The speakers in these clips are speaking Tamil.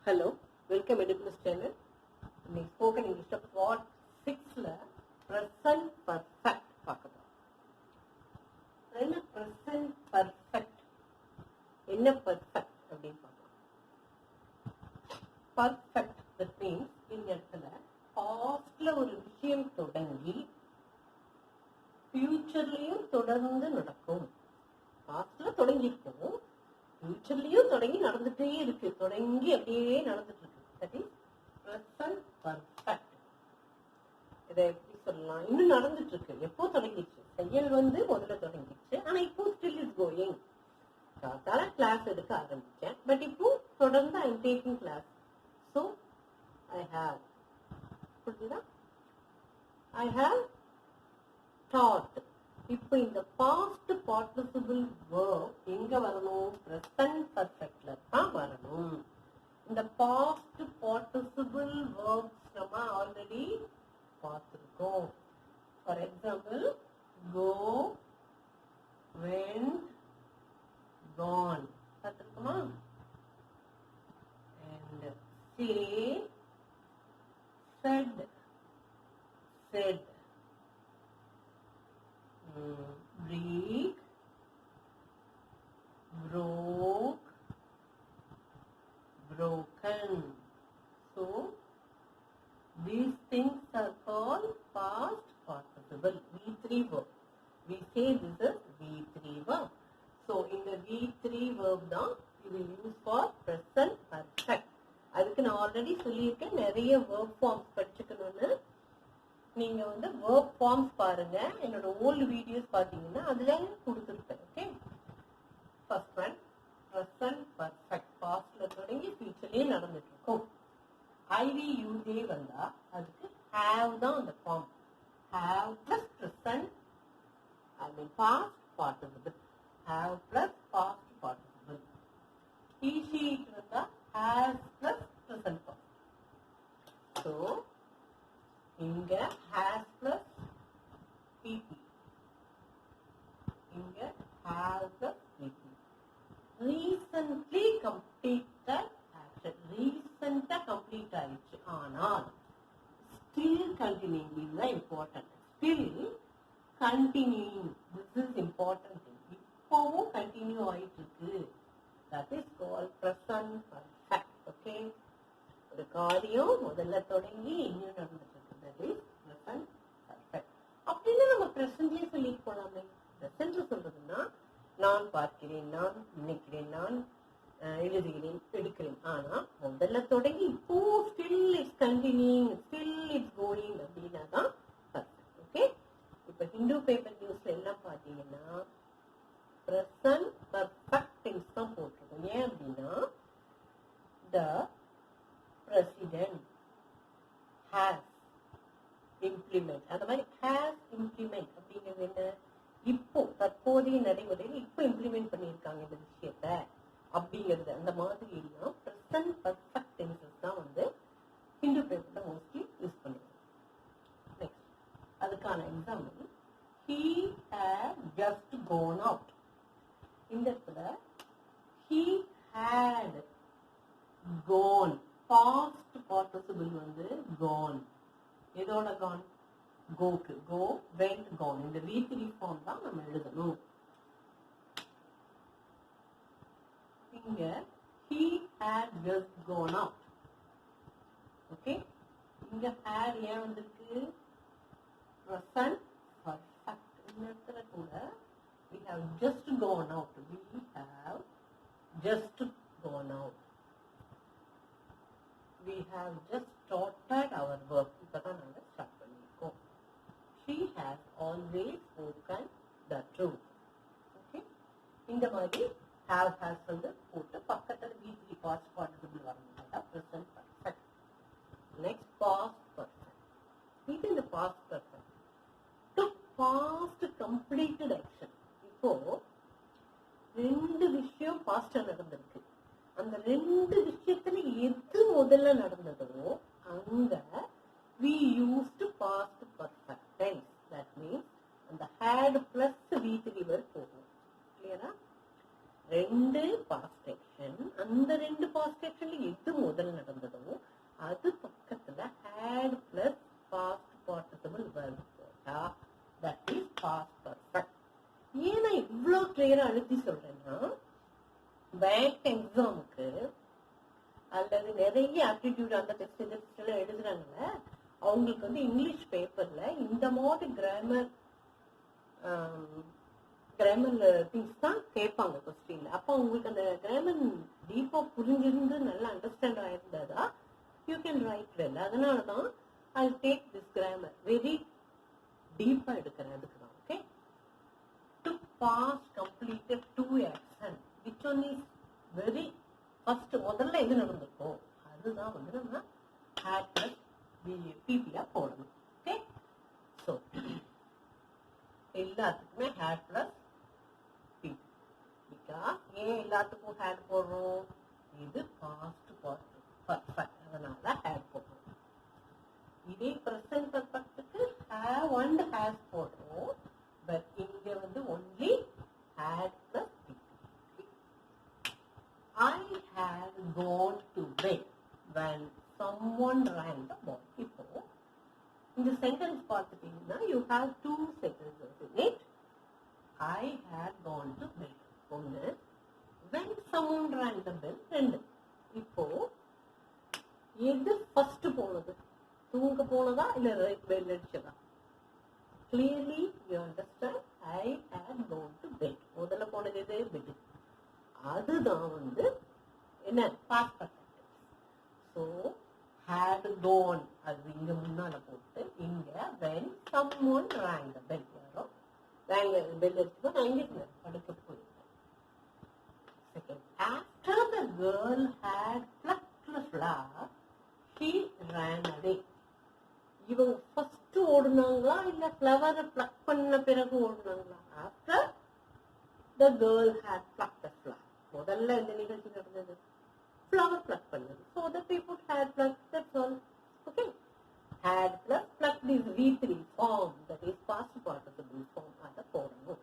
Hello, welcome Educational channel. In spoken English part 6 present perfect பார்க்கலாம். என்ன present perfect என்ன perfect அப்படினு பார்க்கலாம். Perfect that means இந்த இடத்துல pastல ஒரு விஷயம் தொடங்கி futureலயும் தொடர்ந்து நடக்கும். pastல தொடங்கிருக்கும், futureலயும் தொடங்கி நடந்துட்டே இருக்கு, தொடங்கி அப்படியே நடந்துட்டு இருக்கு. that is present perfect. இதை எப்படி சொல்லலாம், இன்னும் நடந்துட்டு இருக்கு. எப்போ தொடங்கிச்சு, செயல் முதல்ல தொடங்கிச்சு, ஆனா இப்போ still is going. காத்தால கிளாஸ் எடுக்க ஆரம்பிச்சேன், பட் இப்போ தொடர்ந்து I am taking class. So I have, புரியுதா, I have taught. இப்போ இந்த past participle verb எங்க வரணும், present perfectல தான் வரணும். இந்த past participle verbs நம்ம ஆல்ரெடி பார்த்திருக்கோம். For example, go, went, gone பார்த்திருக்கோமா? And say, said, said. Break, broke, broken. So these things are called past participle, V3 verb. We say this is V3 verb. So in the V3 verb தான் இது use for present perfect. அதுக்கு நான் ஆல்ரெடி சொல்லியிருக்கேன், நிறைய verb forms படிச்சுக்கணும்னு. நீங்க verb forms பாருங்க, என்னோட ஓல்டு வீடியோஸ் பாத்தீங்கன்னா அதுல கொடுத்துருப்பேன். Okay, first one present perfect, பாஸ்ட்ல தொடங்கி ஃபியூச்சர்லயே நடந்துட்டு இருக்கும். IVUJ வந்தா அதுக்கு have தான் அந்த form. have plus present, I mean past participle. have plus past participle. He she it வந்தா has plus present past. So இங்க has plus PP, இங்க has plus PP. Recently completed action, recent complete ஆயிடுச்சு, ஆனால் still continuing, இதுதான் important. Still continuing, this is important thing. இப்பவும் continue ஆயிட்டு இருக்கு, that is called present perfect. Okay, ஒரு காரியம் முதல்ல தொடங்கி இன்னும் நடந்துட்டு இருக்கு, that is present perfect. அப்படின்னு நம்ம presentலயே சொல்லிட்டு போலாமே. presentல சொல்றதுன்னா நான் பார்க்கிறேன், நான் நினைக்கிறேன், நான் எழுதுகிறேன், எடுக்கிறேன். ஆனா முதல்ல தொடங்கி இப்போ still it's continuing, still it's going அப்படின்னா தான் perfect. ஓகே, இப்ப ஹிந்து பேப்பர் நியூஸ்ல எல்லாம் பாத்தீங்கன்னா present perfect tense தான் போட்டிருக்கோம். ஏன் அப்படின்னா the president has implement, அந்த மாதிரி has implement அப்படிங்கிறது என்ன, இப்போ தற்போதைய நடைமுறையில் இப்போ இம்ப்ளிமெண்ட் பண்ணியிருக்காங்க இந்த விஷயத்த அப்படிங்கிறது. அந்த மாதிரி எல்லாம் present perfect tenses தான் ஹிந்து பேப்பர்ல மோஸ்ட்லி யூஸ் பண்ணுவோம். நெக்ஸ்ட் அதுக்கான example, he had just gone out. இந்த இடத்துல he had gone, past participle gone. எதோட gone, கோக்கு, go, went, gone. இந்த V3 form தான் நம்ம எழுதணும். இங்க he had just gone out. Okay, இங்க had ஏன் வந்திருக்கு, present perfect. இந்த இடத்துல கூட we have just gone out, we have just gone out, we have just started our work. இப்பதான் நாங்க ஸ்டார்ட் பண்ணிருக்கோம். she has always spoken the truth. Okay, இந்த மாதிரி have has போட்டு பக்கத்துல V3 past participle வரணும், present perfect. next past perfect, இது இந்த past perfect to past completed action. இப்போ ரெண்டு விஷயம் பாஸ்டா நடந்திருக்கு, அந்த ரெண்டு விஷயத்துல எது முதல்ல நடந்ததோ அங்க we used past perfect tense. that means அந்த had plus V3 வரை போகும். கிளியரா, ரெண்டு past action action, அந்த ரெண்டு past actionல எது முதல்ல நடந்ததோ அது பக்கத்துல had plus past participle verb போட்டா that is past perfect. ஏன் நான் இவ்வளோ கிளியரா அழுத்தி சொல்றேன்னா, பேங்க் எக்ஸாமுக்கு அல்லது நிறைய ஆப்டிடியூட் அந்த டெஸ்ட் எல்லாம் எழுதுறாங்கல்ல, அவங்களுக்கு வந்து இங்கிலீஷ் பேப்பர்ல இந்த மாதிரி கிராமர் திங்ஸ் தான் கேட்பாங்க கொஸ்டின்ல. அப்போ உங்களுக்கு அந்த கிராமர் டீப்பா புரிஞ்சிருந்து நல்லா அண்டர்ஸ்டாண்ட் ஆயிருந்ததா யூ கேன் ரைட் வெல். அதனாலதான் I take this grammar very டீப்பா எடுக்கிறேன். அதுக்கு தான் okay. Two past completed two action which one is very first முதல்ல எது நடந்திருக்கோ அதுதான் வந்து நம்ம had plus பிபியா போடணும். ஓகே. ஸோ எல்லாத்துக்குமே had plus பிபி. பிகாஸ் ஏன் எல்லாத்துக்கும் had போடுறோம்? இது பாஸ்ட் பர்ஃபெக்ட், அதனால had போடுறோம். இதே ப்ரெசன்ட் பர்ஃபெக்ட்டுக்கு have and has போடுறோம். பட் இங்க வந்து only had plus PP. I had gone to bed when someone rang the bell. இப்போ இந்த சென்டென்ஸ் பார்த்துட்டீங்கன்னா you have two sentences in it. I had gone to bed ஒன்று, when someone rang the bell ரெண்டு. இப்போ எது ஃபர்ஸ்ட் போனது? தூங்க போனதா இல்ல bell அடிச்சதா? Clearly you understand. I had gone to bed. முதல்ல போனது எது? பெட். அதுதான் வந்து என்ன past perfect. So had gone அது இங்க முன்னால போட்டு இங்க when someone rang the bell, யாரோ rang the bell அடிச்சப்போ நான் இங்க இருந்தேன், படுக்க போயிருந்தேன். Second, after the girl had plucked the flower she ran away. இவங்க ஃபர்ஸ்ட் ஓடுனாங்களா இல்ல ஃப்ளவரை பிளக் பண்ண பிறகு ஓடுனாங்களா? After the girl had plucked the flower. முதல்ல இந்த நிகழ்ச்சி நடந்தது ஃப்ளவர் பிளக் பண்ணது. So the people had plucked, that's all. Okay. Had plus plucked is V3 form, that is past participle form. அதை போடணும்.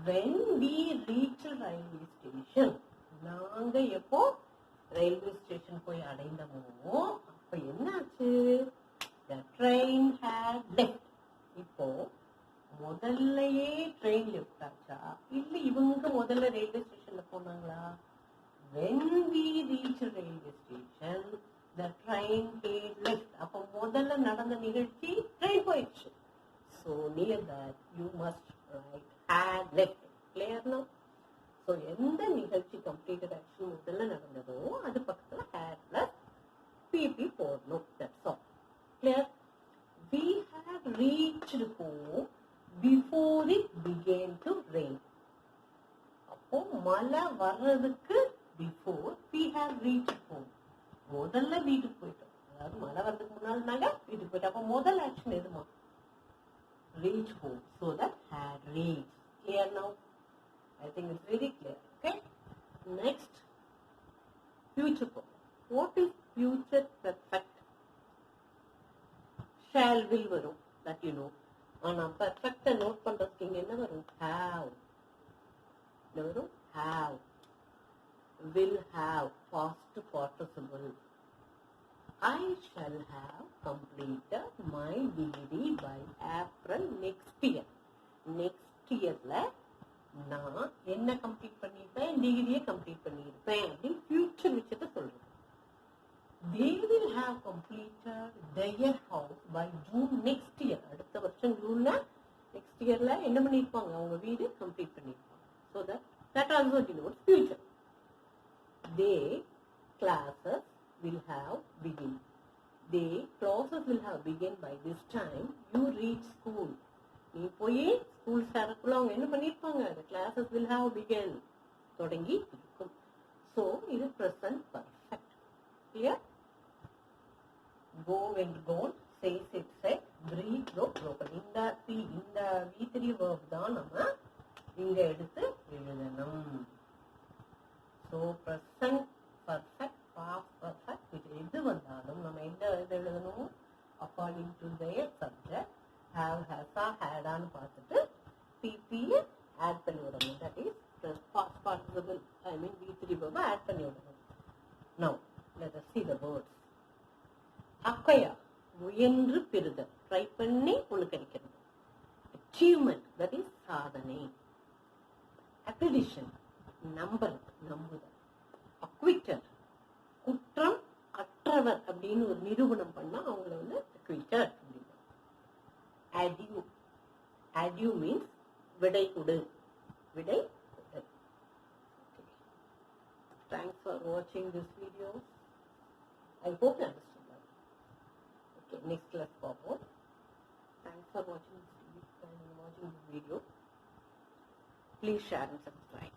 When we reached railway station, நாங்க எப்போ ரயில்வே ஸ்டேஷன் போய் அடைந்தோமோ அப்ப என்னாச்சு? The train had left. இப்போ முதல்லயே ட்ரெயின் லெஃப்ட் ஆச்சா இல்ல இவங்க முதல்ல ரயில்வே ஸ்டேஷன்ல போனாங்களா? when we reach railway station the train had left. அப்ப முதல்ல நடந்த நிகழ்ச்சி ட்ரெயின் போயிடுச்சு. so near that you must write had left. clear now? so எந்த நிகழ்ச்சி completed action முதல்ல நடந்ததோ அது பக்கத்துல had plus pp போடணும். that's all. clear? we had reached home before it began to rain. அப்போ மழை வர்றதுக்கு before we have reached home. முதல்ல வீட்டுக்கு போயிட்டோம். அதாவது மழை வர்றதுக்கு முன்னாடி நாங்க வீட்டுக்கு போயிட்டோம். அப்போ முதல் ஆக்ஷன் எதுமா? reach home. so that had reached. clear now? I think it's very clear. Okay. next, future perfect. what is future perfect? shall will வரும், that you know. ஆனா பர்ஃபெக்ட்டா நோட் பண்றதுக்கு இங்க என்ன வரும்? have. என்ன வரும்? have. will have past participle. I shall have completed my degree by April next year. next yearல நான் என்ன கம்ப்ளீட் பண்ணிருப்பேன்? டிகிரியை கம்ப்ளீட் பண்ணிருப்பேன் அப்படின்னு ஃபியூச்சர் விஷயத்த சொல்றேன். They will have completed their house by June next year. அடுத்த வருஷம் ஜூன்ல next yearல என்ன பண்ணிருப்பாங்க? அவங்க வீடு கம்ப்ளீட் பண்ணிருப்பாங்க. so that also denotes future. They classes will have begin. They classes will have begin by this time you reach school. நீ போய் ஸ்கூல் சேரக்குள்ள அவங்க என்ன பண்ணிருப்பாங்க? the classes will have begin தொடங்கி இருக்கும். so இது present perfect. clear? go went gone, say said said, breathe broke broken. இந்த V3 verb தான் நம்ம இங்க எடுத்து எழுதணும். so present perfect, past perfect, இது எது வந்தாலும் நம்ம எந்த எழுதணும்? according to their subject. have, has, had ஆன்னு பார்த்துட்டு pp add பண்ணி விடணும். that is past participle, I mean V3 verb add பண்ணி விடணும். Now, let us see the words. Acquire, முயன்று பெறுதல், ட்ரை பண்ணி ஒன்று கிடைக்கிறது. Achievement, that is சாதனை. Accreditation, நம்புதல். Acquitter, குற்றம் அற்றவர் அப்படின்னு ஒரு நிரூபணம் பண்ணா அவங்கள வந்து acquitter அப்படின்னு. Adieu means விடை கொடு. விடை கொடு. Okay. Thanks for watching this video. I hope you understood that. Okay, next class forward. Thanks for watching this video. Please share and subscribe.